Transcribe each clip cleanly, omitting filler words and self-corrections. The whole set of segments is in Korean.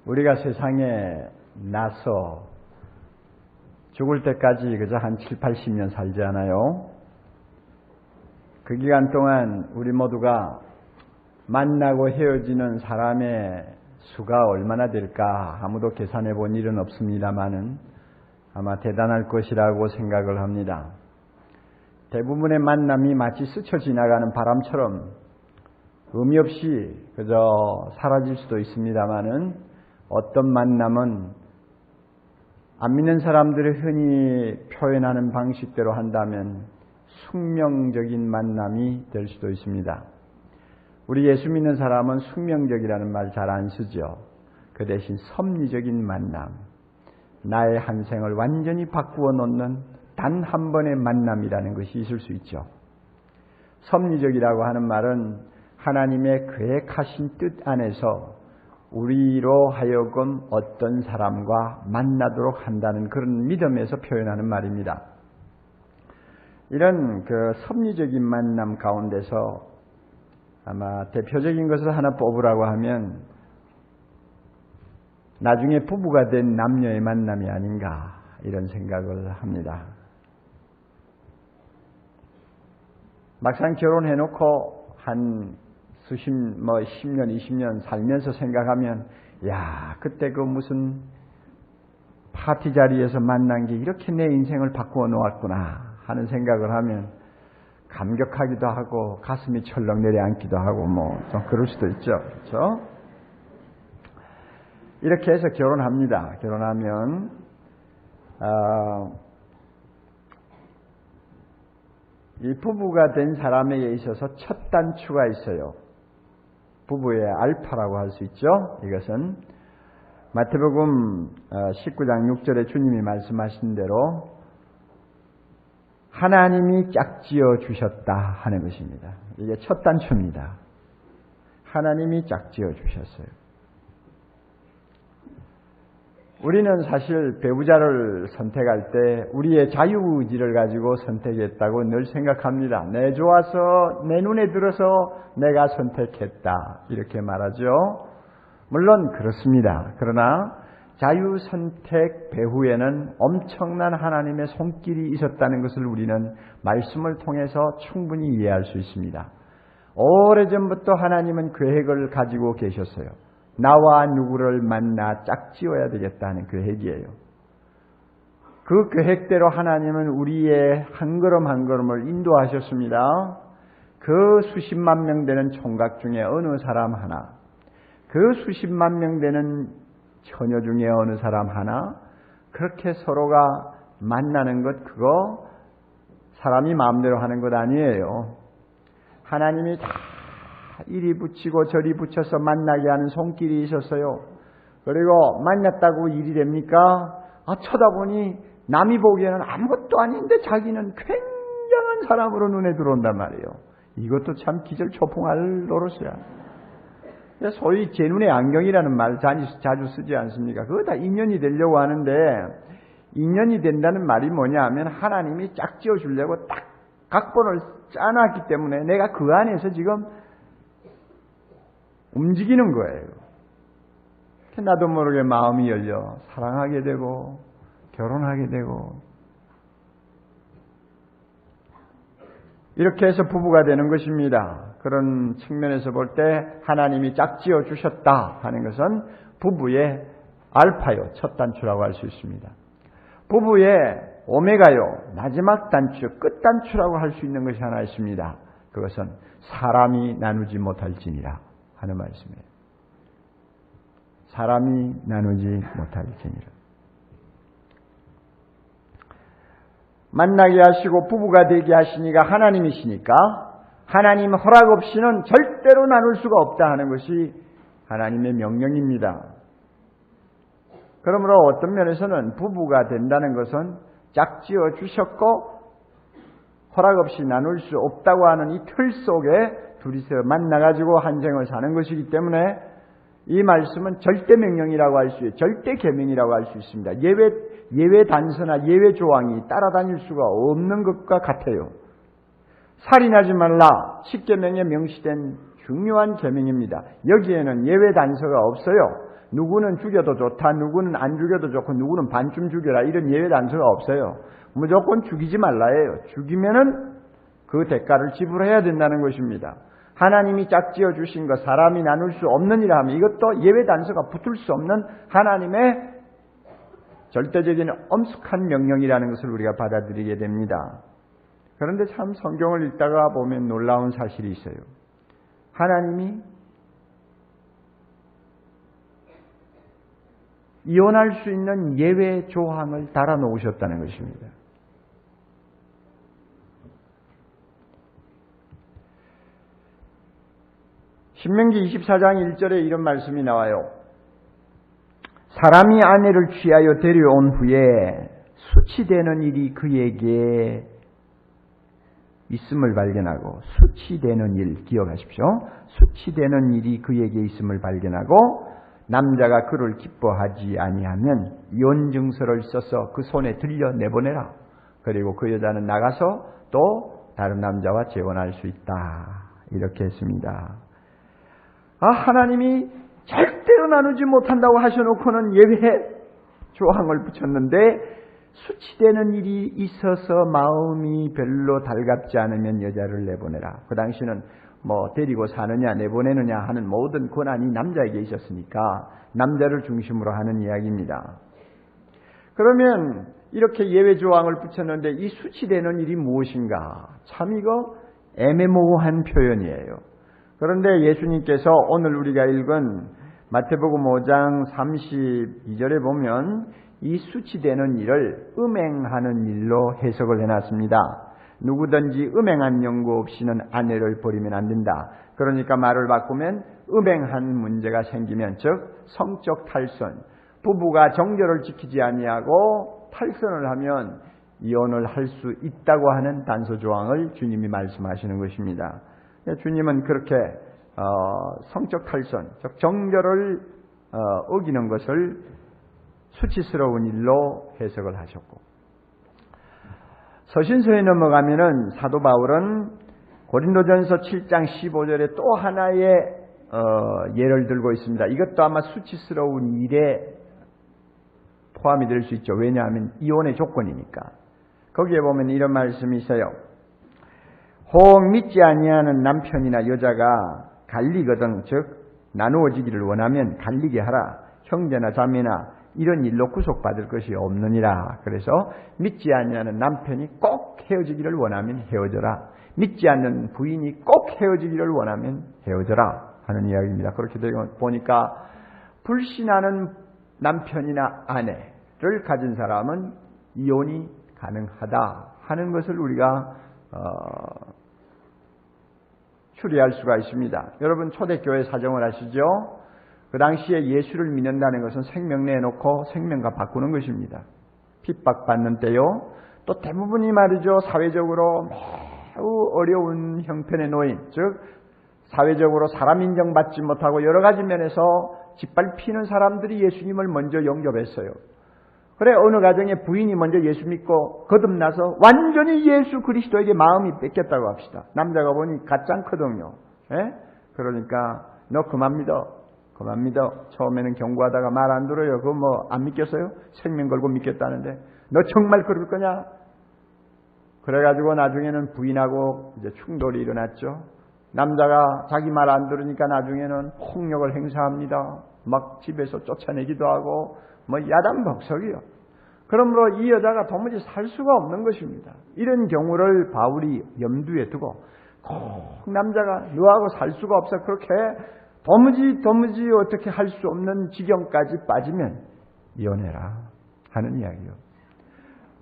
우리가 세상에 나서 죽을 때까지 그저 한 7, 80년 살지 않아요? 그 기간 동안 우리 모두가 만나고 헤어지는 사람의 수가 얼마나 될까 아무도 계산해 본 일은 없습니다마는 아마 대단할 것이라고 생각을 합니다. 대부분의 만남이 마치 스쳐 지나가는 바람처럼 의미 없이 그저 사라질 수도 있습니다마는 어떤 만남은 안 믿는 사람들이 흔히 표현하는 방식대로 한다면 숙명적인 만남이 될 수도 있습니다. 우리 예수 믿는 사람은 숙명적이라는 말 잘 안 쓰죠. 그 대신 섭리적인 만남, 나의 한 생을 완전히 바꾸어 놓는 단 한 번의 만남이라는 것이 있을 수 있죠. 섭리적이라고 하는 말은 하나님의 계획하신 뜻 안에서 우리로 하여금 어떤 사람과 만나도록 한다는 그런 믿음에서 표현하는 말입니다. 이런 그 섭리적인 만남 가운데서 아마 대표적인 것을 하나 뽑으라고 하면 나중에 부부가 된 남녀의 만남이 아닌가 이런 생각을 합니다. 막상 결혼해놓고 한 10년, 20년 살면서 생각하면 야, 그때 그 무슨 파티 자리에서 만난 게 이렇게 내 인생을 바꾸어 놓았구나 하는 생각을 하면 감격하기도 하고 가슴이 철렁 내려앉기도 하고 뭐 좀 그럴 수도 있죠. 그렇죠? 이렇게 해서 결혼합니다. 결혼하면 이 부부가 된 사람에 있어서 첫 단추가 있어요. 부부의 알파라고 할 수 있죠. 이것은 마태복음 19장 6절에 주님이 말씀하신 대로 하나님이 짝지어 주셨다 하는 것입니다. 이게 첫 단추입니다. 하나님이 짝지어 주셨어요. 우리는 사실 배우자를 선택할 때 우리의 자유의지를 가지고 선택했다고 늘 생각합니다. 내 좋아서 내 눈에 들어서 내가 선택했다 이렇게 말하죠. 물론 그렇습니다. 그러나 자유선택 배후에는 엄청난 하나님의 손길이 있었다는 것을 우리는 말씀을 통해서 충분히 이해할 수 있습니다. 오래전부터 하나님은 계획을 가지고 계셨어요. 나와 누구를 만나 짝지어야 되겠다는 계획이에요. 그 계획대로 하나님은 우리의 한 걸음 한 걸음을 인도하셨습니다. 그 수십만 명 되는 총각 중에 어느 사람 하나, 그 수십만 명 되는 처녀 중에 어느 사람 하나, 그렇게 서로가 만나는 것, 그거 사람이 마음대로 하는 것 아니에요. 하나님이 다 이리 붙이고 저리 붙여서 만나게 하는 손길이 있었어요. 그리고 만났다고 일이 됩니까? 쳐다보니 남이 보기에는 아무것도 아닌데 자기는 굉장한 사람으로 눈에 들어온단 말이에요. 이것도 참 기절초풍할 노릇이야. 소위 제 눈의 안경이라는 말 자주 쓰지 않습니까? 그거 다 인연이 되려고 하는데 인연이 된다는 말이 뭐냐 하면 하나님이 짝지어 주려고 딱 각본을 짜놨기 때문에 내가 그 안에서 지금 움직이는 거예요. 나도 모르게 마음이 열려 사랑하게 되고 결혼하게 되고 이렇게 해서 부부가 되는 것입니다. 그런 측면에서 볼 때 하나님이 짝지어 주셨다 하는 것은 부부의 알파요, 첫 단추라고 할 수 있습니다. 부부의 오메가요, 마지막 단추, 끝 단추라고 할 수 있는 것이 하나 있습니다. 그것은 사람이 나누지 못할지니라 하는 말씀이에요. 사람이 나누지 못할지니라. 만나게 하시고 부부가 되게 하시니가 하나님이시니까 하나님 허락 없이는 절대로 나눌 수가 없다 하는 것이 하나님의 명령입니다. 그러므로 어떤 면에서는 부부가 된다는 것은 짝지어 주셨고 허락 없이 나눌 수 없다고 하는 이 틀 속에 둘이서 만나가지고 한 생을 사는 것이기 때문에 이 말씀은 절대 명령이라고 할 수 있어요. 절대 계명이라고 할 수 있습니다. 예외 단서나 예외 조항이 따라다닐 수가 없는 것과 같아요. 살인하지 말라 10계명에 명시된 중요한 계명입니다. 여기에는 예외 단서가 없어요. 누구는 죽여도 좋다, 누구는 안 죽여도 좋고, 누구는 반쯤 죽여라, 이런 예외 단서가 없어요. 무조건 죽이지 말라예요. 죽이면은 그 대가를 지불해야 된다는 것입니다. 하나님이 짝지어 주신 것, 사람이 나눌 수 없는 일 하면 이것도 예외 단서가 붙을 수 없는 하나님의 절대적인 엄숙한 명령이라는 것을 우리가 받아들이게 됩니다. 그런데 참 성경을 읽다가 보면 놀라운 사실이 있어요. 하나님이 이혼할 수 있는 예외 조항을 달아놓으셨다는 것입니다. 신명기 24장 1절에 이런 말씀이 나와요. 사람이 아내를 취하여 데려온 후에 수치되는 일이 그에게 있음을 발견하고, 수치되는 일 기억하십시오. 수치되는 일이 그에게 있음을 발견하고 남자가 그를 기뻐하지 아니하면 이혼 증서를 써서 그 손에 들려 내보내라. 그리고 그 여자는 나가서 또 다른 남자와 재혼할 수 있다. 이렇게 했습니다. 하나님이 절대로 나누지 못한다고 하셔놓고는 예외 조항을 붙였는데, 수치되는 일이 있어서 마음이 별로 달갑지 않으면 여자를 내보내라. 그 당시는 데리고 사느냐 내보내느냐 하는 모든 권한이 남자에게 있었으니까 남자를 중심으로 하는 이야기입니다. 그러면 이렇게 예외 조항을 붙였는데 이 수치되는 일이 무엇인가? 참 이거 애매모호한 표현이에요. 그런데 예수님께서 오늘 우리가 읽은 마태복음 5장 32절에 보면 이 수치되는 일을 음행하는 일로 해석을 해놨습니다. 누구든지 음행한 연고 없이는 아내를 버리면 안 된다. 그러니까 말을 바꾸면 음행한 문제가 생기면, 즉 성적 탈선, 부부가 정결을 지키지 아니하고 탈선을 하면 이혼을 할 수 있다고 하는 단서 조항을 주님이 말씀하시는 것입니다. 주님은 그렇게 성적 탈선, 즉 정결을 어기는 것을 수치스러운 일로 해석을 하셨고, 서신서에 넘어가면은 사도 바울은 고린도전서 7장 15절에 또 하나의 예를 들고 있습니다. 이것도 아마 수치스러운 일에 포함이 될 수 있죠. 왜냐하면 이혼의 조건이니까. 거기에 보면 이런 말씀이 있어요. 혹 믿지 아니하는 남편이나 여자가 갈리거든, 즉 나누어지기를 원하면 갈리게 하라. 형제나 자매나 이런 일로 구속받을 것이 없느니라. 그래서 믿지 아니하는 남편이 꼭 헤어지기를 원하면 헤어져라. 믿지 않는 부인이 꼭 헤어지기를 원하면 헤어져라 하는 이야기입니다. 그렇게 되고 보니까 불신하는 남편이나 아내를 가진 사람은 이혼이 가능하다 하는 것을 우리가 추리할 수가 있습니다. 여러분 초대교회 사정을 아시죠? 그 당시에 예수를 믿는다는 것은 생명 내놓고 생명과 바꾸는 것입니다. 핍박받는 때요. 또 대부분이 말이죠. 사회적으로 매우 어려운 형편의 노인, 즉 사회적으로 사람 인정받지 못하고 여러 가지 면에서 짓밟히는 사람들이 예수님을 먼저 영접했어요. 그래 어느 가정에 부인이 먼저 예수 믿고 거듭나서 완전히 예수 그리스도에게 마음이 뺏겼다고 합시다. 남자가 보니 가짱거든요. 그러니까 너 그만 믿어. 그만 믿어. 처음에는 경고하다가 말 안 들어요. 그거 뭐 안 믿겠어요? 생명 걸고 믿겠다는데 너 정말 그럴 거냐? 그래가지고 나중에는 부인하고 이제 충돌이 일어났죠. 남자가 자기 말 안 들으니까 나중에는 폭력을 행사합니다. 막 집에서 쫓아내기도 하고 뭐 야단벅석이요. 그러므로 이 여자가 도무지 살 수가 없는 것입니다. 이런 경우를 바울이 염두에 두고 꼭 남자가 너하고 살 수가 없어 그렇게 도무지 어떻게 할 수 없는 지경까지 빠지면 이혼해라 하는 이야기요.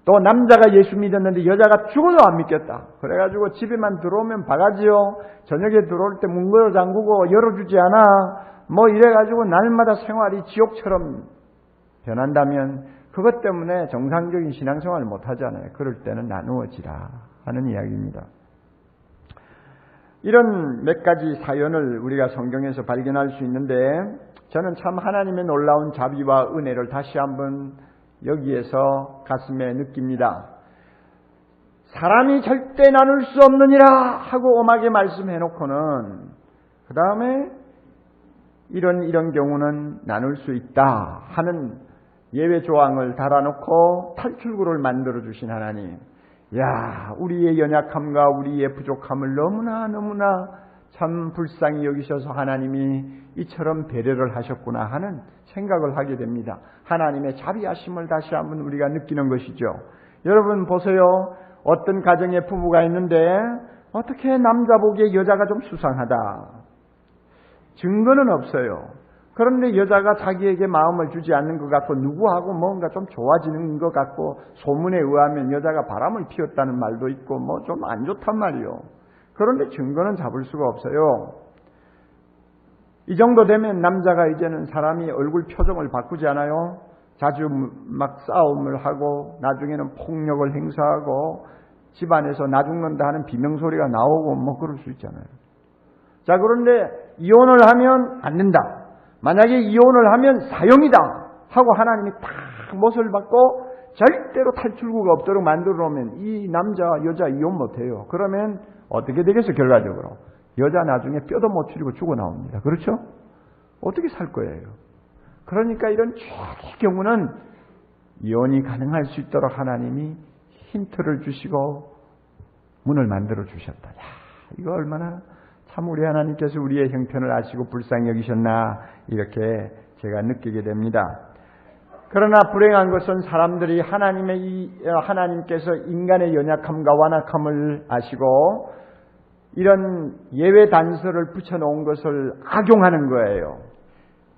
또 남자가 예수 믿었는데 여자가 죽어도 안 믿겠다. 그래가지고 집에만 들어오면 바가지요. 저녁에 들어올 때 문 걸어 잠그고 열어주지 않아. 뭐 이래가지고 날마다 생활이 지옥처럼 변한다면 그것 때문에 정상적인 신앙생활을 못하잖아요. 그럴 때는 나누어지라 하는 이야기입니다. 이런 몇 가지 사연을 우리가 성경에서 발견할 수 있는데 저는 참 하나님의 놀라운 자비와 은혜를 다시 한번 여기에서 가슴에 느낍니다. 사람이 절대 나눌 수 없느니라 하고 엄하게 말씀해놓고는 그 다음에 이런 경우는 나눌 수 있다 하는 예외 조항을 달아놓고 탈출구를 만들어 주신 하나님. 야, 우리의 연약함과 우리의 부족함을 너무나 참 불쌍히 여기셔서 하나님이 이처럼 배려를 하셨구나 하는 생각을 하게 됩니다. 하나님의 자비하심을 다시 한번 우리가 느끼는 것이죠. 여러분 보세요. 어떤 가정에 부부가 있는데 어떻게 남자 보기에 여자가 좀 수상하다. 증거는 없어요. 그런데 여자가 자기에게 마음을 주지 않는 것 같고 누구하고 뭔가 좀 좋아지는 것 같고 소문에 의하면 여자가 바람을 피웠다는 말도 있고 뭐 좀 안 좋단 말이요. 그런데 증거는 잡을 수가 없어요. 이 정도 되면 남자가 이제는 사람이 얼굴 표정을 바꾸지 않아요? 자주 막 싸움을 하고 나중에는 폭력을 행사하고 집안에서 나 죽는다 하는 비명소리가 나오고 뭐 그럴 수 있잖아요. 자, 그런데 이혼을 하면 안 된다. 만약에 이혼을 하면 사형이다 하고 하나님이 딱 못을 받고 절대로 탈출구가 없도록 만들어 놓으면 이 남자 여자 이혼 못해요. 그러면 어떻게 되겠어? 결과적으로 여자 나중에 뼈도 못 추리고 죽어 나옵니다. 그렇죠? 어떻게 살 거예요? 그러니까 이런 최악의 경우는 이혼이 가능할 수 있도록 하나님이 힌트를 주시고 문을 만들어 주셨다. 야, 이거 얼마나 참 우리 하나님께서 우리의 형편을 아시고 불쌍히 여기셨나 이렇게 제가 느끼게 됩니다. 그러나 불행한 것은 사람들이 하나님께서 인간의 연약함과 완악함을 아시고 이런 예외 단서를 붙여놓은 것을 악용하는 거예요.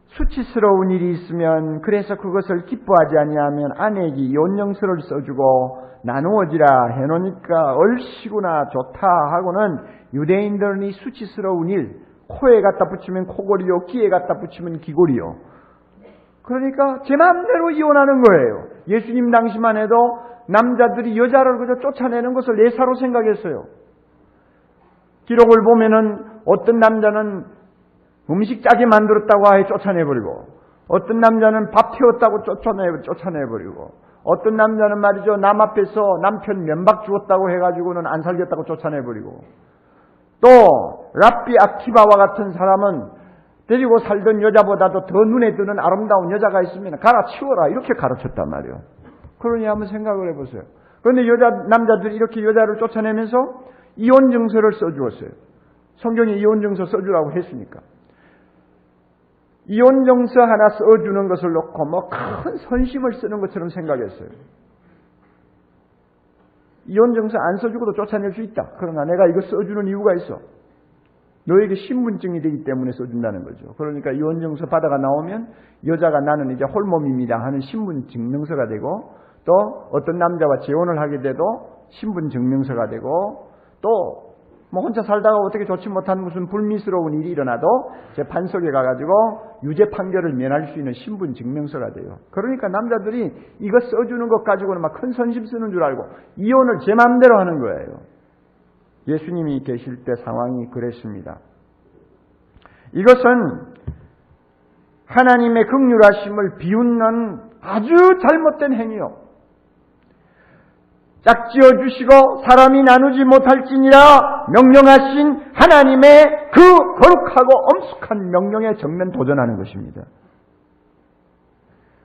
수치스러운 일이 있으면 그래서 그것을 기뻐하지 아니하면 아내에게 이혼령서를 써주고 나누어지라 해놓으니까 얼씨구나 좋다 하고는 유대인들은 이 수치스러운 일 코에 갖다 붙이면 코골이요 귀에 갖다 붙이면 귀골이요. 그러니까 제 마음대로 이혼하는 거예요. 예수님 당시만 해도 남자들이 여자를 그저 쫓아내는 것을 예사로 생각했어요. 기록을 보면은 어떤 남자는 음식 짜게 만들었다고 아예 쫓아내버리고 어떤 남자는 밥 태웠다고 쫓아내버리고 어떤 남자는 말이죠 남 앞에서 남편 면박 주었다고 해가지고는 안 살겠다고 쫓아내버리고 또 랍비 아키바와 같은 사람은 데리고 살던 여자보다도 더 눈에 드는 아름다운 여자가 있으면 갈아치워라 이렇게 가르쳤단 말이에요. 그러니 한번 생각을 해보세요. 그런데 남자들이 이렇게 여자를 쫓아내면서 이혼 증서를 써주었어요. 성경에 이혼 증서 써주라고 했으니까. 이혼 증서 하나 써주는 것을 놓고 뭐 큰 선심을 쓰는 것처럼 생각했어요. 이혼 증서 안 써주고도 쫓아낼 수 있다. 그러나 내가 이거 써주는 이유가 있어. 너에게 신분증이 되기 때문에 써준다는 거죠. 그러니까 이혼 증서 받아가 나오면 여자가 나는 이제 홀몸입니다 하는 신분 증명서가 되고 또 어떤 남자와 재혼을 하게 돼도 신분 증명서가 되고 또 뭐 혼자 살다가 어떻게 좋지 못한 무슨 불미스러운 일이 일어나도 재판석에 가가지고 유죄 판결을 면할 수 있는 신분 증명서가 돼요. 그러니까 남자들이 이거 써주는 것 가지고는 막 큰 선심 쓰는 줄 알고 이혼을 제 마음대로 하는 거예요. 예수님이 계실 때 상황이 그랬습니다. 이것은 하나님의 긍휼하심을 비웃는 아주 잘못된 행위요. 짝지어 주시고 사람이 나누지 못할지니라 명령하신 하나님의 그 거룩하고 엄숙한 명령에 정면 도전하는 것입니다.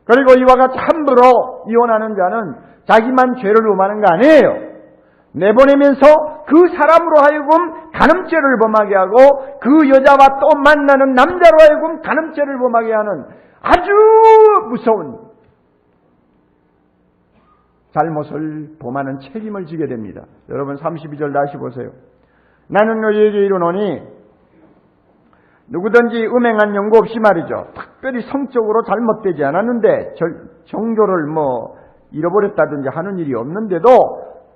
그리고 이와 같이 함부로 이혼하는 자는 자기만 죄를 범하는 거 아니에요. 내보내면서 그 사람으로 하여금 간음죄를 범하게 하고 그 여자와 또 만나는 남자로 하여금 간음죄를 범하게 하는 아주 무서운 잘못을 범하는 책임을 지게 됩니다. 여러분 32절 다시 보세요. 나는 너희에게 이르노니 누구든지 음행한 연고 없이 말이죠. 특별히 성적으로 잘못되지 않았는데 정조를 뭐 잃어버렸다든지 하는 일이 없는데도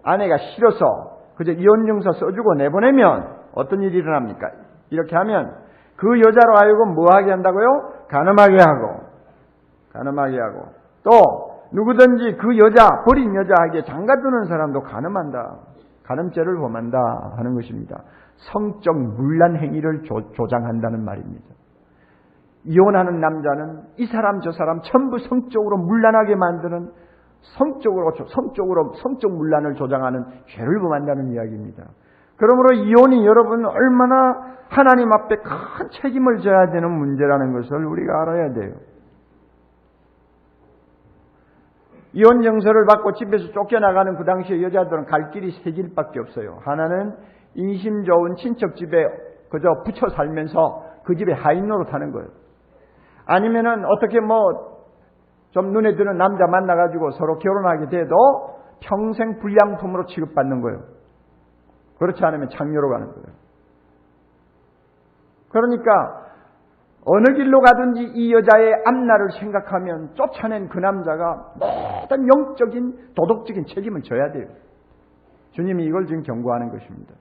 아내가 싫어서 그저 이혼증서 써주고 내보내면 어떤 일이 일어납니까? 이렇게 하면 그 여자로 하여금 뭐하게 한다고요? 가늠하게 하고 또 누구든지 그 여자 버린 여자에게 장가드는 사람도 가늠한다. 가늠죄를 범한다 하는 것입니다. 성적 문란 행위를 조장한다는 말입니다. 이혼하는 남자는 이 사람 저 사람 전부 성적으로 문란하게 만드는 성적 문란을 조장하는 죄를 범한다는 이야기입니다. 그러므로 이혼이 여러분 얼마나 하나님 앞에 큰 책임을 져야 되는 문제라는 것을 우리가 알아야 돼요. 이혼 정서를 받고 집에서 쫓겨나가는 그 당시에 여자들은 갈 길이 세 길밖에 없어요. 하나는 인심 좋은 친척 집에 그저 붙여 살면서 그 집에 하인 노릇하는 거예요. 아니면은 어떻게 좀 눈에 드는 남자 만나가지고 서로 결혼하게 돼도 평생 불량품으로 취급받는 거예요. 그렇지 않으면 장녀로 가는 거예요. 그러니까 어느 길로 가든지 이 여자의 앞날을 생각하면 쫓아낸 그 남자가 모든 영적인 도덕적인 책임을 져야 돼요. 주님이 이걸 지금 경고하는 것입니다.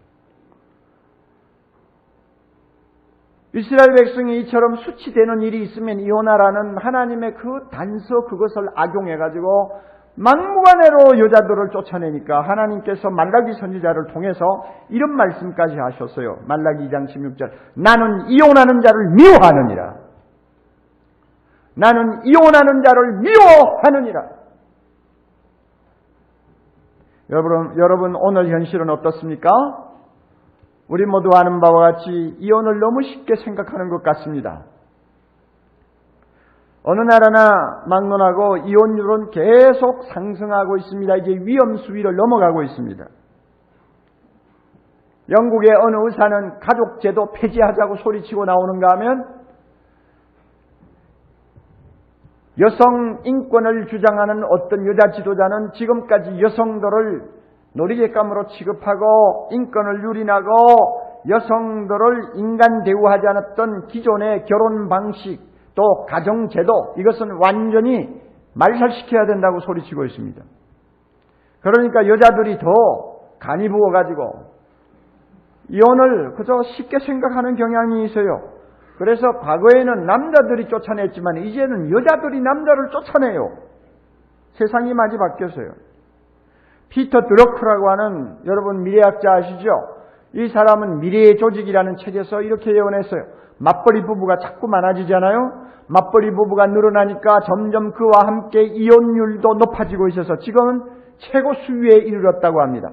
이스라엘 백성이 이처럼 수치되는 일이 있으면 이혼하라는 하나님의 그 단서 그것을 악용해가지고 막무가내로 여자들을 쫓아내니까 하나님께서 말라기 선지자를 통해서 이런 말씀까지 하셨어요. 말라기 2장 16절 나는 이혼하는 자를 미워하느니라. 나는 이혼하는 자를 미워하느니라. 여러분 오늘 현실은 어떻습니까? 우리 모두 아는 바와 같이 이혼을 너무 쉽게 생각하는 것 같습니다. 어느 나라나 막론하고 이혼율은 계속 상승하고 있습니다. 이제 위험 수위를 넘어가고 있습니다. 영국의 어느 의사는 가족제도 폐지하자고 소리치고 나오는가 하면 여성 인권을 주장하는 어떤 여자 지도자는 지금까지 여성들을 놀이객감으로 취급하고 인권을 유린하고 여성들을 인간 대우하지 않았던 기존의 결혼 방식 또 가정제도 이것은 완전히 말살시켜야 된다고 소리치고 있습니다. 그러니까 여자들이 더 간이 부어가지고 이혼을 그저 쉽게 생각하는 경향이 있어요. 그래서 과거에는 남자들이 쫓아냈지만 이제는 여자들이 남자를 쫓아내요. 세상이 많이 바뀌었어요. 피터 드러크라고 하는 여러분 미래학자 아시죠? 이 사람은 미래의 조직이라는 책에서 이렇게 예언했어요. 맞벌이 부부가 자꾸 많아지잖아요. 맞벌이 부부가 늘어나니까 점점 그와 함께 이혼율도 높아지고 있어서 지금은 최고 수위에 이르렀다고 합니다.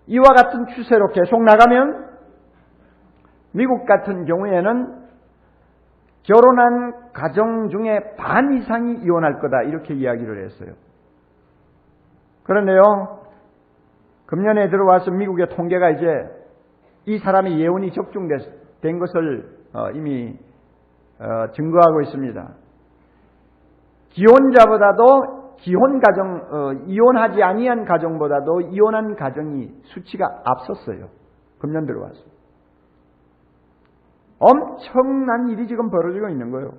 이와 같은 추세로 계속 나가면 미국 같은 경우에는 결혼한 가정 중에 반 이상이 이혼할 거다 이렇게 이야기를 했어요. 그런데요, 금년에 들어와서 미국의 통계가 이제 이 사람의 예언이 적중된 것을 이미 증거하고 있습니다. 기혼자보다도 이혼하지 아니한 가정보다도 이혼한 가정이 수치가 앞섰어요. 금년 들어와서. 엄청난 일이 지금 벌어지고 있는 거예요.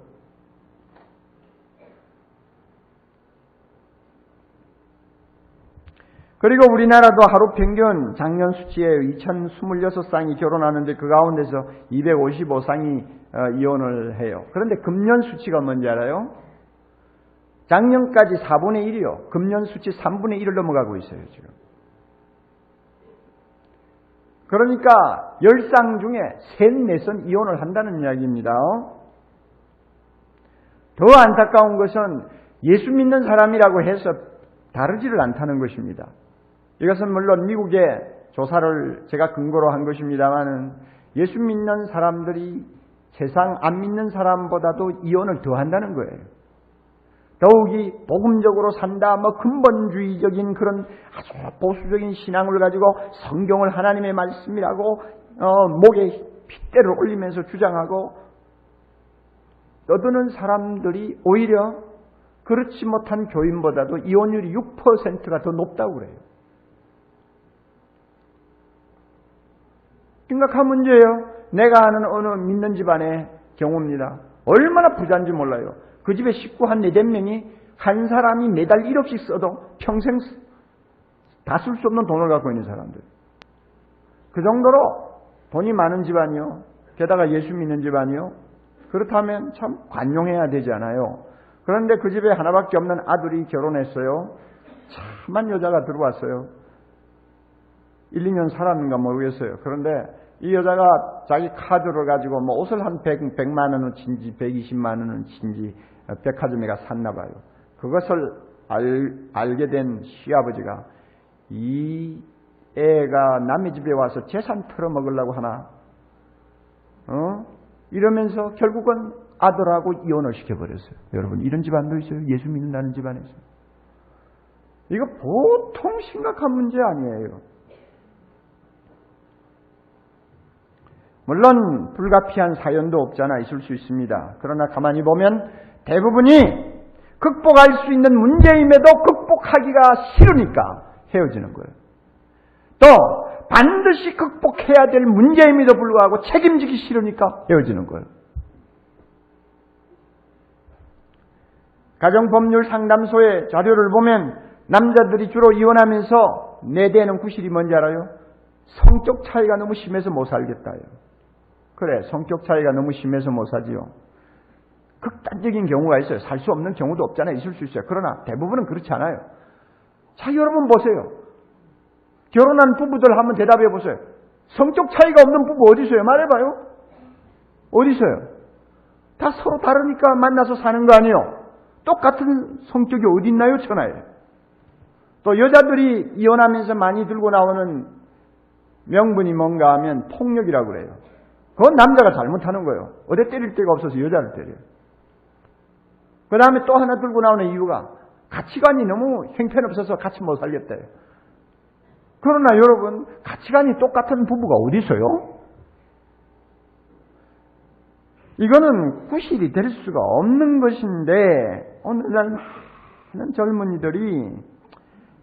그리고 우리나라도 하루 평균 작년 수치에 2026쌍이 결혼하는데 그 가운데서 255쌍이 이혼을 해요. 그런데 금년 수치가 뭔지 알아요? 작년까지 4분의 1이요. 금년 수치 3분의 1을 넘어가고 있어요, 지금. 그러니까 10쌍 중에 3, 4선 이혼을 한다는 이야기입니다. 더 안타까운 것은 예수 믿는 사람이라고 해서 다르지를 않다는 것입니다. 이것은 물론 미국의 조사를 제가 근거로 한 것입니다만은 예수 믿는 사람들이 세상 안 믿는 사람보다도 이혼을 더 한다는 거예요. 더욱이 복음적으로 산다, 근본주의적인 그런 아주 보수적인 신앙을 가지고 성경을 하나님의 말씀이라고 목에 핏대를 올리면서 주장하고 떠드는 사람들이 오히려 그렇지 못한 교인보다도 이혼율이 6%가 더 높다고 그래요. 심각한 문제예요. 내가 아는 어느 믿는 집안의 경우입니다. 얼마나 부자인지 몰라요. 그 집에 식구 한 4-5명이 한 사람이 매달 1억씩 써도 평생 다 쓸 수 없는 돈을 갖고 있는 사람들. 그 정도로 돈이 많은 집안이요. 게다가 예수 믿는 집안이요. 그렇다면 참 관용해야 되잖아요. 그런데 그 집에 하나밖에 없는 아들이 결혼했어요. 참한 여자가 들어왔어요. 1-2년 살았는가 모르겠어요. 그런데 이 여자가 자기 카드를 가지고 옷을 한 100만 원어치인지 120만 원어치인지 백화점에 가 샀나 봐요. 그것을 알게 된 시아버지가 이 애가 남의 집에 와서 재산 털어먹으려고 하나? 이러면서 결국은 아들하고 이혼을 시켜버렸어요. 여러분, 이런 집안도 있어요. 예수 믿는다는 집안에서. 이거 보통 심각한 문제 아니에요. 물론 불가피한 사연도 없잖아 있을 수 있습니다. 그러나 가만히 보면 대부분이 극복할 수 있는 문제임에도 극복하기가 싫으니까 헤어지는 거예요. 또 반드시 극복해야 될 문제임에도 불구하고 책임지기 싫으니까 헤어지는 거예요. 가정법률 상담소의 자료를 보면 남자들이 주로 이혼하면서 내대는 구실이 뭔지 알아요? 성격 차이가 너무 심해서 못 살겠다요. 그래, 성격 차이가 너무 심해서 못 사지요. 극단적인 경우가 있어요. 살 수 없는 경우도 없잖아요. 있을 수 있어요. 그러나 대부분은 그렇지 않아요. 자, 여러분 보세요. 결혼한 부부들 한번 대답해 보세요. 성격 차이가 없는 부부 어디 있어요? 말해봐요. 어디 있어요? 다 서로 다르니까 만나서 사는 거 아니에요? 똑같은 성격이 어디 있나요? 천하에. 또 여자들이 이혼하면서 많이 들고 나오는 명분이 뭔가 하면 폭력이라고 그래요. 그건 남자가 잘못하는 거예요. 어디 때릴 데가 없어서 여자를 때려요. 그 다음에 또 하나 들고 나오는 이유가 가치관이 너무 형편없어서 같이 못 살겠대요. 그러나 여러분, 가치관이 똑같은 부부가 어디 있어요? 이거는 구실이 될 수가 없는 것인데 오늘날 많은 젊은이들이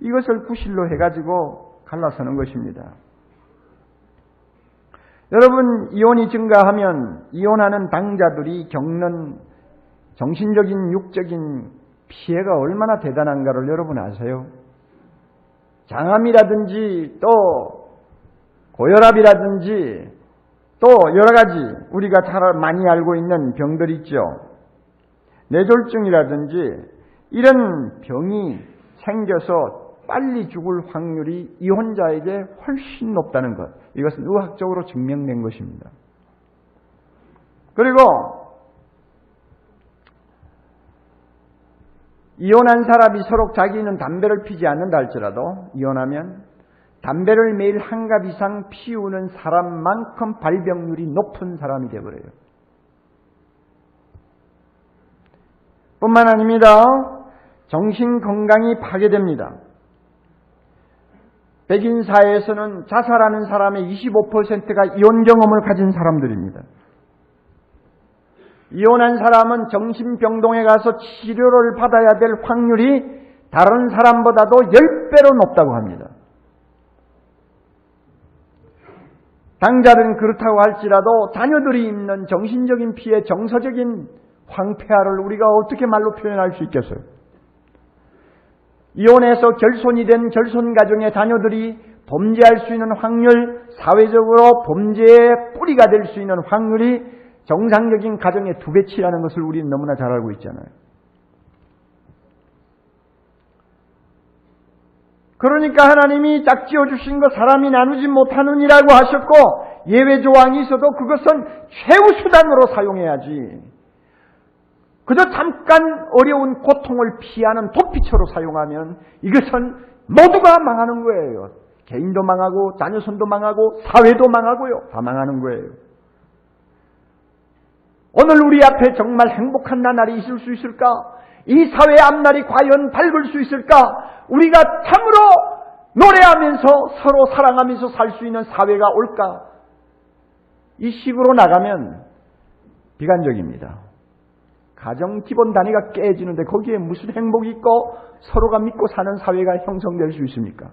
이것을 구실로 해가지고 갈라서는 것입니다. 여러분, 이혼이 증가하면 이혼하는 당자들이 겪는 정신적인, 육적인 피해가 얼마나 대단한가를 여러분 아세요? 장암이라든지 또 고혈압이라든지 또 여러 가지 우리가 잘 많이 알고 있는 병들이 있죠. 뇌졸중이라든지 이런 병이 생겨서 빨리 죽을 확률이 이혼자에게 훨씬 높다는 것. 이것은 의학적으로 증명된 것입니다. 그리고 이혼한 사람이 서로 자기는 담배를 피지 않는다 할지라도 이혼하면 담배를 매일 한 갑 이상 피우는 사람만큼 발병률이 높은 사람이 되어버려요. 뿐만 아닙니다. 정신건강이 파괴됩니다. 백인 사회에서는 자살하는 사람의 25%가 이혼 경험을 가진 사람들입니다. 이혼한 사람은 정신병동에 가서 치료를 받아야 될 확률이 다른 사람보다도 10배로 높다고 합니다. 당자들은 그렇다고 할지라도 자녀들이 입는 정신적인 피해, 정서적인 황폐화를 우리가 어떻게 말로 표현할 수 있겠어요? 이혼해서 결손이 된 결손가정의 자녀들이 범죄할 수 있는 확률, 사회적으로 범죄의 뿌리가 될 수 있는 확률이 정상적인 가정의 2배치라는 것을 우리는 너무나 잘 알고 있잖아요. 그러니까 하나님이 짝지어 주신 것 사람이 나누지 못하느니라고 하셨고 예외 조항이 있어도 그것은 최후 수단으로 사용해야지. 그저 잠깐 어려운 고통을 피하는 도피처로 사용하면 이것은 모두가 망하는 거예요. 개인도 망하고 자녀손도 망하고 사회도 망하고요. 다 망하는 거예요. 오늘 우리 앞에 정말 행복한 나날이 있을 수 있을까? 이 사회의 앞날이 과연 밝을 수 있을까? 우리가 참으로 노래하면서 서로 사랑하면서 살 수 있는 사회가 올까? 이 식으로 나가면 비관적입니다. 가정 기본 단위가 깨지는데 거기에 무슨 행복이 있고 서로가 믿고 사는 사회가 형성될 수 있습니까?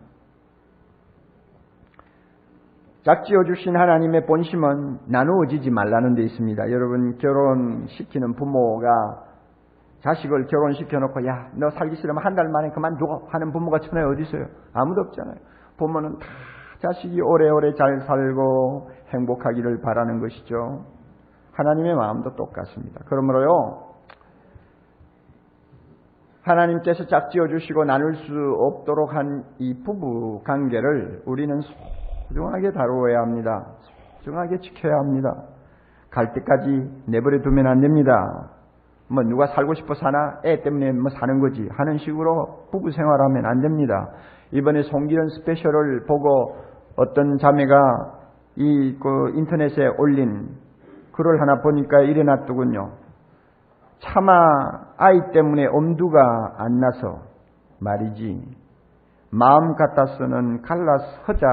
짝지어 주신 하나님의 본심은 나누어지지 말라는 데 있습니다. 여러분, 결혼시키는 부모가 자식을 결혼시켜놓고 야, 너 살기 싫으면 한 달 만에 그만두고 하는 부모가 천하에 어디 있어요? 아무도 없잖아요. 부모는 다 자식이 오래오래 잘 살고 행복하기를 바라는 것이죠. 하나님의 마음도 똑같습니다. 그러므로요, 하나님께서 짝지어 주시고 나눌 수 없도록 한 이 부부 관계를 우리는 소중하게 다루어야 합니다. 소중하게 지켜야 합니다. 갈 때까지 내버려 두면 안 됩니다. 뭐 누가 살고 싶어 사나 애 때문에 뭐 사는 거지 하는 식으로 부부 생활하면 안 됩니다. 이번에 송기현 스페셜을 보고 어떤 자매가 인터넷에 올린 글을 하나 보니까 이래 놨더군요. 차마 아이 때문에 엄두가 안 나서 말이지 마음 같아서는 갈라 서자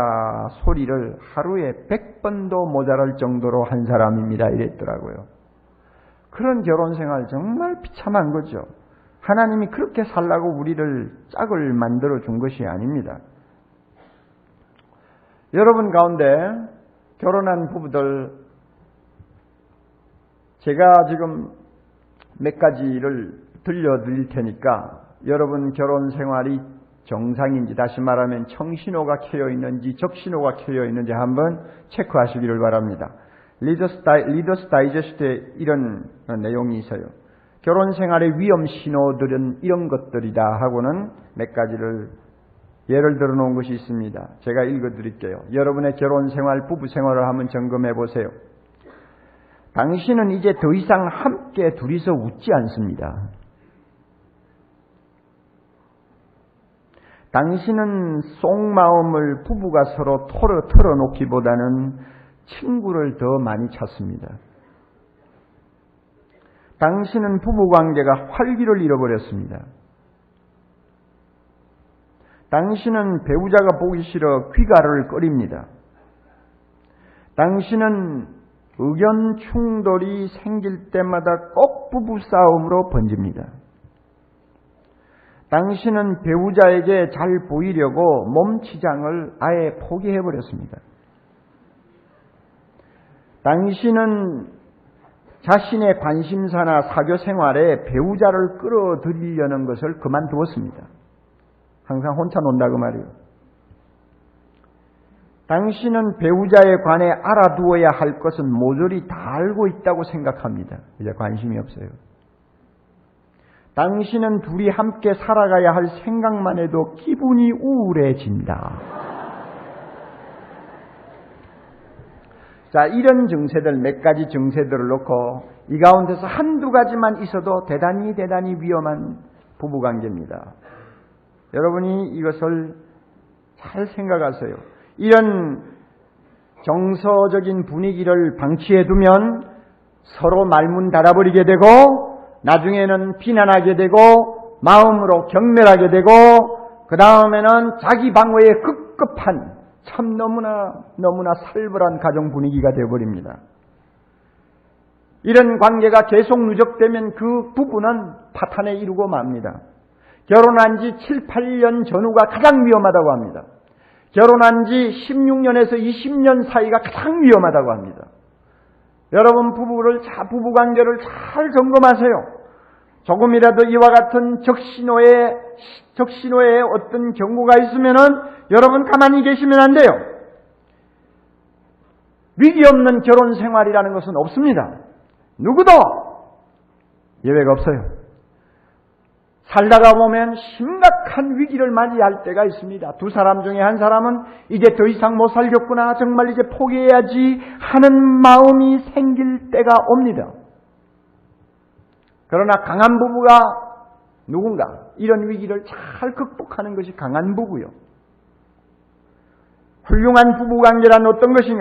소리를 하루에 100번도 모자랄 정도로 한 사람입니다. 이랬더라고요. 그런 결혼생활 정말 비참한 거죠. 하나님이 그렇게 살라고 우리를 짝을 만들어 준 것이 아닙니다. 여러분 가운데 결혼한 부부들, 제가 지금 몇 가지를 들려드릴 테니까 여러분 결혼 생활이 정상인지, 다시 말하면 청신호가 켜여 있는지 적신호가 켜여 있는지 한번 체크하시기를 바랍니다. 리더스 다이제스트에 이런 내용이 있어요. 결혼 생활의 위험 신호들은 이런 것들이다 하고는 몇 가지를 예를 들어 놓은 것이 있습니다. 제가 읽어드릴게요. 여러분의 결혼 생활, 부부 생활을 한번 점검해 보세요. 당신은 이제 더 이상 함께 둘이서 웃지 않습니다. 당신은 속마음을 부부가 서로 털어놓기보다는 친구를 더 많이 찾습니다. 당신은 부부관계가 활기를 잃어버렸습니다. 당신은 배우자가 보기 싫어 귀가를 꺼립니다. 당신은 의견 충돌이 생길 때마다 꼭 부부싸움으로 번집니다. 당신은 배우자에게 잘 보이려고 몸치장을 아예 포기해버렸습니다. 당신은 자신의 관심사나 사교생활에 배우자를 끌어들이려는 것을 그만두었습니다. 항상 혼자 논다고 말이에요. 당신은 배우자에 관해 알아두어야 할 것은 모조리 다 알고 있다고 생각합니다. 이제 관심이 없어요. 당신은 둘이 함께 살아가야 할 생각만 해도 기분이 우울해진다. 자, 이런 증세들, 몇 가지 증세들을 놓고 이 가운데서 한두 가지만 있어도 대단히 위험한 부부관계입니다. 여러분이 이것을 잘 생각하세요. 이런 정서적인 분위기를 방치해두면 서로 말문 닫아버리게 되고 나중에는 비난하게 되고 마음으로 경멸하게 되고 그 다음에는 자기 방어에 급급한 참 너무나 살벌한 가정 분위기가 되어버립니다. 이런 관계가 계속 누적되면 그 부부는 파탄에 이르고 맙니다. 결혼한 지 7, 8년 전후가 가장 위험하다고 합니다. 결혼한 지 16년에서 20년 사이가 가장 위험하다고 합니다. 여러분 부부관계를 잘 점검하세요. 조금이라도 이와 같은 적신호에 어떤 경고가 있으면은 여러분 가만히 계시면 안 돼요. 위기 없는 결혼 생활이라는 것은 없습니다. 누구도 예외가 없어요. 살다가 보면 심각한 위기를 맞이할 때가 있습니다. 두 사람 중에 한 사람은 이제 더 이상 못 살겠구나, 정말 이제 포기해야지 하는 마음이 생길 때가 옵니다. 그러나 강한 부부가 누군가 이런 위기를 잘 극복하는 것이 강한 부부요. 훌륭한 부부관계란 어떤 것이냐?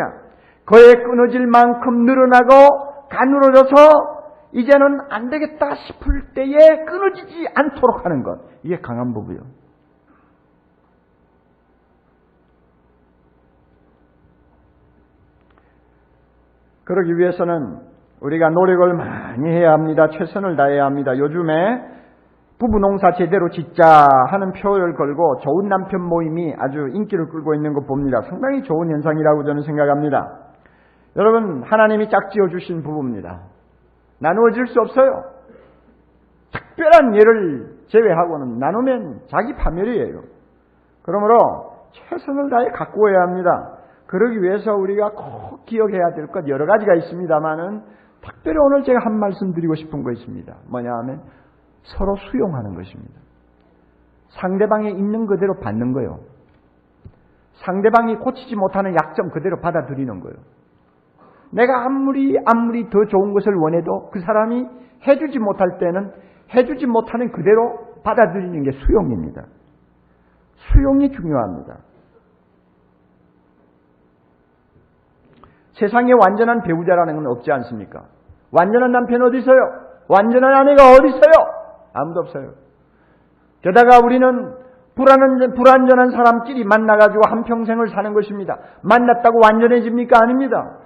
거에 끊어질 만큼 늘어나고 가늘어져서 이제는 안 되겠다 싶을 때에 끊어지지 않도록 하는 것. 이게 강한 부부요. 그러기 위해서는 우리가 노력을 많이 해야 합니다. 최선을 다해야 합니다. 요즘에 부부 농사 제대로 짓자 하는 표를 걸고 좋은 남편 모임이 아주 인기를 끌고 있는 거 봅니다. 상당히 좋은 현상이라고 저는 생각합니다. 여러분, 하나님이 짝지어 주신 부부입니다. 나누어질 수 없어요. 특별한 예를 제외하고는 나누면 자기 파멸이에요. 그러므로 최선을 다해 가꾸어야 합니다. 그러기 위해서 우리가 꼭 기억해야 될 것 여러 가지가 있습니다만은 특별히 오늘 제가 한 말씀 드리고 싶은 거 있습니다. 뭐냐 하면 서로 수용하는 것입니다. 상대방이 있는 그대로 받는 거예요. 상대방이 고치지 못하는 약점 그대로 받아들이는 거예요. 내가 아무리 더 좋은 것을 원해도 그 사람이 해주지 못할 때는 해주지 못하는 그대로 받아들이는 게 수용입니다. 수용이 중요합니다. 세상에 완전한 배우자라는 건 없지 않습니까? 완전한 남편 어디 있어요? 완전한 아내가 어디 있어요? 아무도 없어요. 게다가 우리는 불완전한 사람끼리 만나가지고 한평생을 사는 것입니다. 만났다고 완전해집니까? 아닙니다.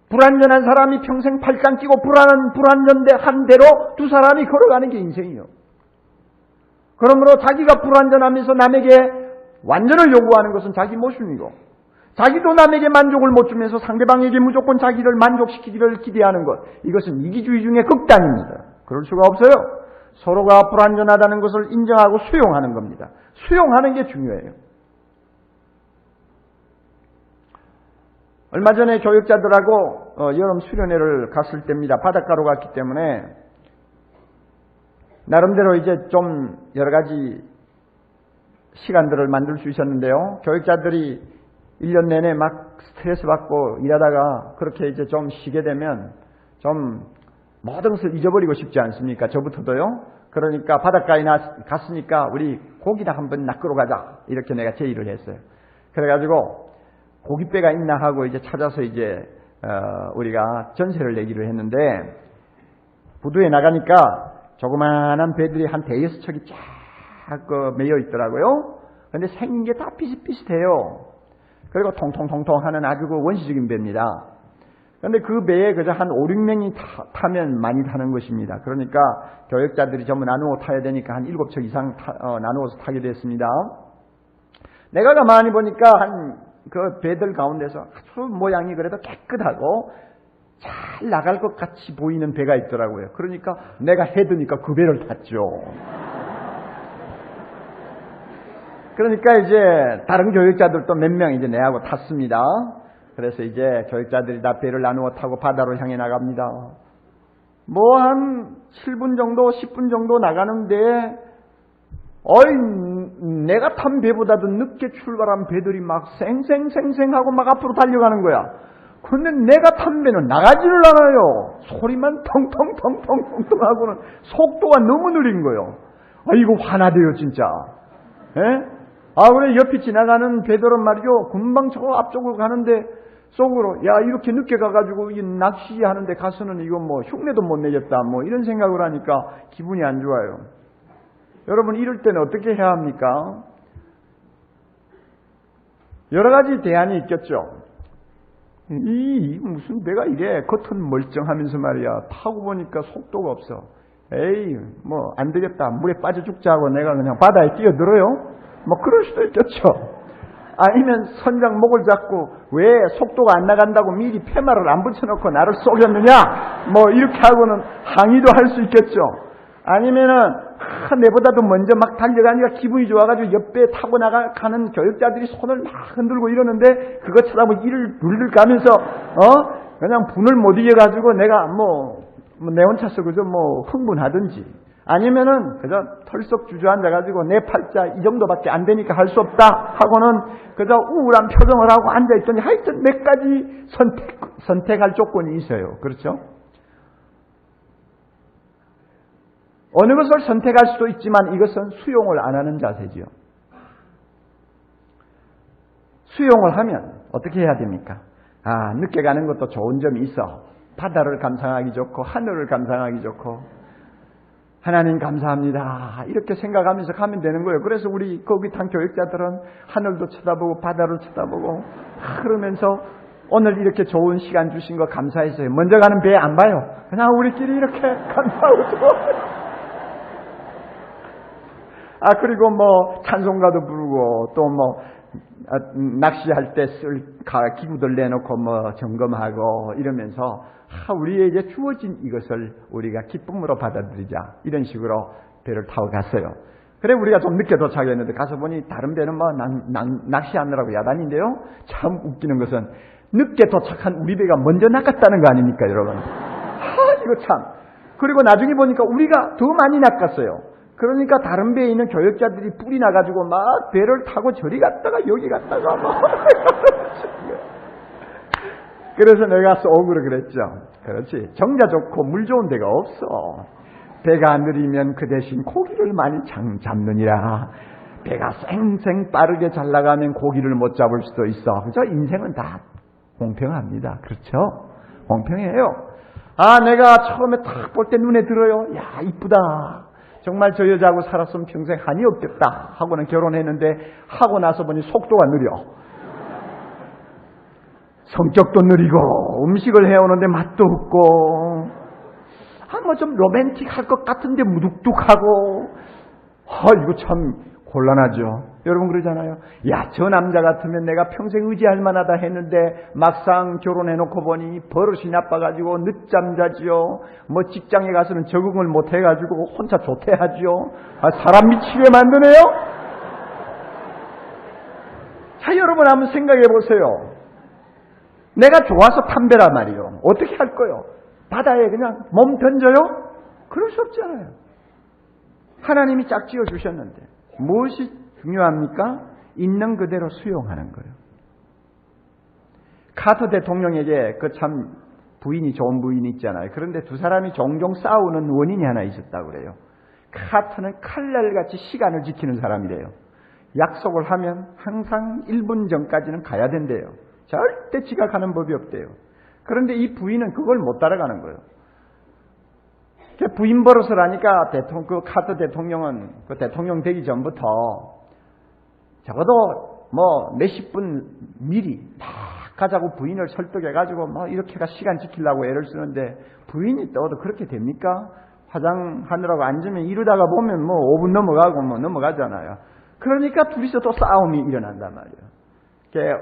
불완전한 사람이 평생 팔짱 끼고 불완전한 대로 두 사람이 걸어가는 게 인생이요. 그러므로 자기가 불완전하면서 남에게 완전을 요구하는 것은 자기 모순이고, 자기도 남에게 만족을 못 주면서 상대방에게 무조건 자기를 만족시키기를 기대하는 것, 이것은 이기주의 중에 극단입니다. 그럴 수가 없어요. 서로가 불완전하다는 것을 인정하고 수용하는 겁니다. 수용하는 게 중요해요. 얼마 전에 교육자들하고 여름 수련회를 갔을 때입니다. 바닷가로 갔기 때문에 나름대로 이제 좀 여러 가지 시간들을 만들 수 있었는데요. 교육자들이 1년 내내 막 스트레스 받고 일하다가 그렇게 이제 좀 쉬게 되면 좀 모든 것을 잊어버리고 싶지 않습니까? 저부터도요. 그러니까 바닷가에 갔으니까 우리 고기나 한번 낚으러 가자. 이렇게 내가 제의를 했어요. 그래가지고 고깃배가 있나 하고 이제 찾아서 이제 우리가 전세를 내기로 했는데, 부두에 나가니까 조그마한 배들이 한 대여섯 척이 쫙 매여 있더라고요. 근데 생긴 게 다 비슷비슷해요. 그리고 통통통통 하는 아주 그 원시적인 배입니다. 그런데 그 배에 그저 한 5, 6명이 타면 많이 타는 것입니다. 그러니까 교역자들이 전부 나누어 타야 되니까 한 7척 이상 나누어서 타게 됐습니다. 내가 가만히 보니까 한 그 배들 가운데서 아주 모양이 그래도 깨끗하고 잘 나갈 것 같이 보이는 배가 있더라고요. 그러니까 내가 해드니까 그 배를 탔죠. 그러니까 이제 다른 교역자들도 몇 명 이제 내하고 탔습니다. 그래서 이제 교역자들이 다 배를 나누어 타고 바다로 향해 나갑니다. 뭐 한 7분 정도, 10분 정도 나가는데, 내가 탄 배보다도 늦게 출발한 배들이 막 쌩쌩쌩쌩하고 막 앞으로 달려가는 거야. 근데 내가 탄 배는 나가지를 않아요. 소리만 텅텅텅텅텅 하고는 속도가 너무 느린 거예요. 이거 화나대요, 진짜. 예? 그래, 옆에 지나가는 배들은 말이죠. 금방 저 앞쪽으로 가는데, 속으로, 야, 이렇게 늦게 가가지고, 이 낚시하는데 가서는 이거 뭐 흉내도 못 내겠다. 뭐 이런 생각을 하니까 기분이 안 좋아요. 여러분, 이럴 때는 어떻게 해야 합니까? 여러 가지 대안이 있겠죠. 무슨 배가 이래. 겉은 멀쩡하면서 말이야. 타고 보니까 속도가 없어. 에이, 뭐, 안 되겠다. 물에 빠져 죽자 하고 내가 그냥 바다에 뛰어들어요? 뭐, 그럴 수도 있겠죠. 아니면 선장 목을 잡고 왜 속도가 안 나간다고 미리 팻말을 안 붙여놓고 나를 쏘겠느냐? 뭐, 이렇게 하고는 항의도 할 수 있겠죠. 아니면은, 내보다도 먼저 막 달려가니까 기분이 좋아가지고 옆에 타고 나가는 교육자들이 손을 막 흔들고 이러는데, 그거 쳐다보고 이를 눌릴 가면서, 그냥 분을 못 이겨가지고 내가 내 혼자서 그저 흥분하든지, 아니면은 그저 털썩 주저앉아가지고 내 팔자 이 정도밖에 안 되니까 할 수 없다 하고는 그저 우울한 표정을 하고 앉아있더니 하여튼 몇 가지 선택할 조건이 있어요. 그렇죠? 어느 것을 선택할 수도 있지만 이것은 수용을 안 하는 자세지요. 수용을 하면 어떻게 해야 됩니까? 늦게 가는 것도 좋은 점이 있어. 바다를 감상하기 좋고 하늘을 감상하기 좋고 하나님 감사합니다. 이렇게 생각하면서 가면 되는 거예요. 그래서 우리 거기 탄 교육자들은 하늘도 쳐다보고 바다를 쳐다보고 그러면서 오늘 이렇게 좋은 시간 주신 거 감사했어요. 먼저 가는 배 안 봐요. 그냥 우리끼리 이렇게 감사하고 좋아요. 그리고 뭐 찬송가도 부르고 또 뭐 낚시할 때 쓸 기구들 내놓고 뭐 점검하고 이러면서 우리에게 주어진 이것을 우리가 기쁨으로 받아들이자, 이런 식으로 배를 타고 갔어요. 그래 우리가 좀 늦게 도착했는데 가서 보니 다른 배는 뭐 낚시하느라고 야단인데요. 참 웃기는 것은 늦게 도착한 우리 배가 먼저 낚았다는 거 아닙니까, 여러분? 이거 참. 그리고 나중에 보니까 우리가 더 많이 낚았어요. 그러니까 다른 배에 있는 교역자들이 뿔이 나가지고 막 배를 타고 저리 갔다가 여기 갔다가 막 그래서 내가 속으로 그랬죠. 그렇지. 정자 좋고 물 좋은 데가 없어. 배가 느리면 그 대신 고기를 많이 잡느니라. 배가 쌩쌩 빠르게 잘 나가면 고기를 못 잡을 수도 있어. 그죠? 인생은 다 공평합니다. 그렇죠? 공평해요. 내가 처음에 딱 볼 때 눈에 들어요. 야, 이쁘다. 정말 저 여자하고 살았으면 평생 한이 없겠다 하고는 결혼했는데 하고 나서 보니 속도가 느려. 성격도 느리고 음식을 해오는데 맛도 없고 뭐 좀 로맨틱할 것 같은데 무뚝뚝하고 이거 참 곤란하죠. 여러분 그러잖아요. 야, 저 남자 같으면 내가 평생 의지할 만하다 했는데 막상 결혼해놓고 보니 버릇이 나빠가지고 늦잠 자지요. 뭐 직장에 가서는 적응을 못해가지고 혼자 조퇴하지요. 사람 미치게 만드네요. 자, 여러분 한번 생각해 보세요. 내가 좋아서 탐배란 말이에요. 어떻게 할 거요? 바다에 그냥 몸 던져요? 그럴 수 없잖아요. 하나님이 짝지어 주셨는데 무엇이 중요합니까? 있는 그대로 수용하는 거예요. 카터 대통령에게 그 참 부인이 좋은 부인이 있잖아요. 그런데 두 사람이 종종 싸우는 원인이 하나 있었다고 그래요. 카터는 칼날같이 시간을 지키는 사람이래요. 약속을 하면 항상 1분 전까지는 가야 된대요. 절대 지각하는 법이 없대요. 그런데 이 부인은 그걸 못 따라가는 거예요. 부인 버릇을 하니까 그 카터 대통령은 그 대통령 되기 전부터 적어도 뭐 몇십 분 미리 막 가자고 부인을 설득해가지고 뭐 이렇게가 시간 지키려고 애를 쓰는데 부인이 떠도 그렇게 됩니까? 화장하느라고 앉으면 이러다가 보면 뭐 5분 넘어가고 뭐 넘어가잖아요. 그러니까 둘이서 또 싸움이 일어난단 말이에요.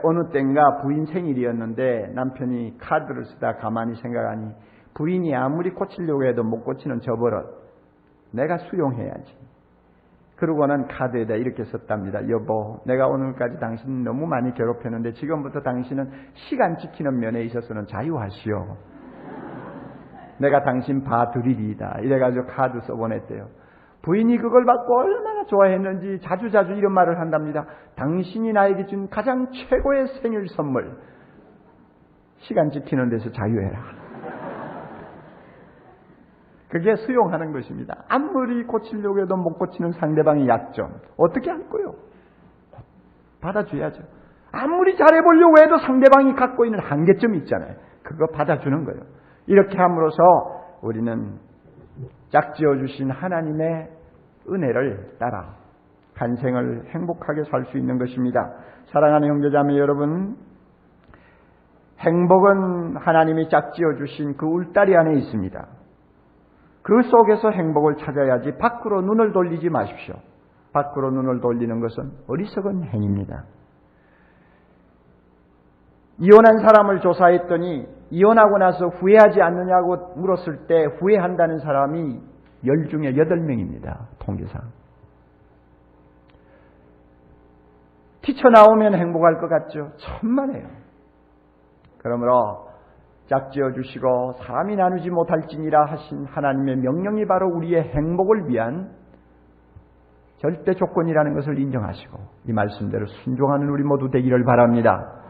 어느 땐가 부인 생일이었는데 남편이 카드를 쓰다 가만히 생각하니 부인이 아무리 고치려고 해도 못 고치는 저 버릇 내가 수용해야지. 그러고는 카드에다 이렇게 썼답니다. 여보, 내가 오늘까지 당신 너무 많이 괴롭혔는데 지금부터 당신은 시간 지키는 면에 있어서는 자유하시오. 내가 당신 봐드리리이다. 이래가지고 카드 써보냈대요. 부인이 그걸 받고 얼마나 좋아했는지 자주자주 이런 말을 한답니다. 당신이 나에게 준 가장 최고의 생일 선물. 시간 지키는 데서 자유해라. 그게 수용하는 것입니다. 아무리 고치려고 해도 못 고치는 상대방의 약점. 어떻게 할 거요? 받아줘야죠. 아무리 잘해보려고 해도 상대방이 갖고 있는 한계점이 있잖아요. 그거 받아주는 거예요. 이렇게 함으로써 우리는 짝지어 주신 하나님의 은혜를 따라 한 생을 행복하게 살 수 있는 것입니다. 사랑하는 형제자매 여러분, 행복은 하나님이 짝지어 주신 그 울타리 안에 있습니다. 그 속에서 행복을 찾아야지 밖으로 눈을 돌리지 마십시오. 밖으로 눈을 돌리는 것은 어리석은 행위입니다. 이혼한 사람을 조사했더니 이혼하고 나서 후회하지 않느냐고 물었을 때 후회한다는 사람이 10 중에 8명입니다. 통계상. 튀쳐나오면 행복할 것 같죠? 천만에요. 그러므로 짝지어 주시고 사람이 나누지 못할지니라 하신 하나님의 명령이 바로 우리의 행복을 위한 절대 조건이라는 것을 인정하시고 이 말씀대로 순종하는 우리 모두 되기를 바랍니다.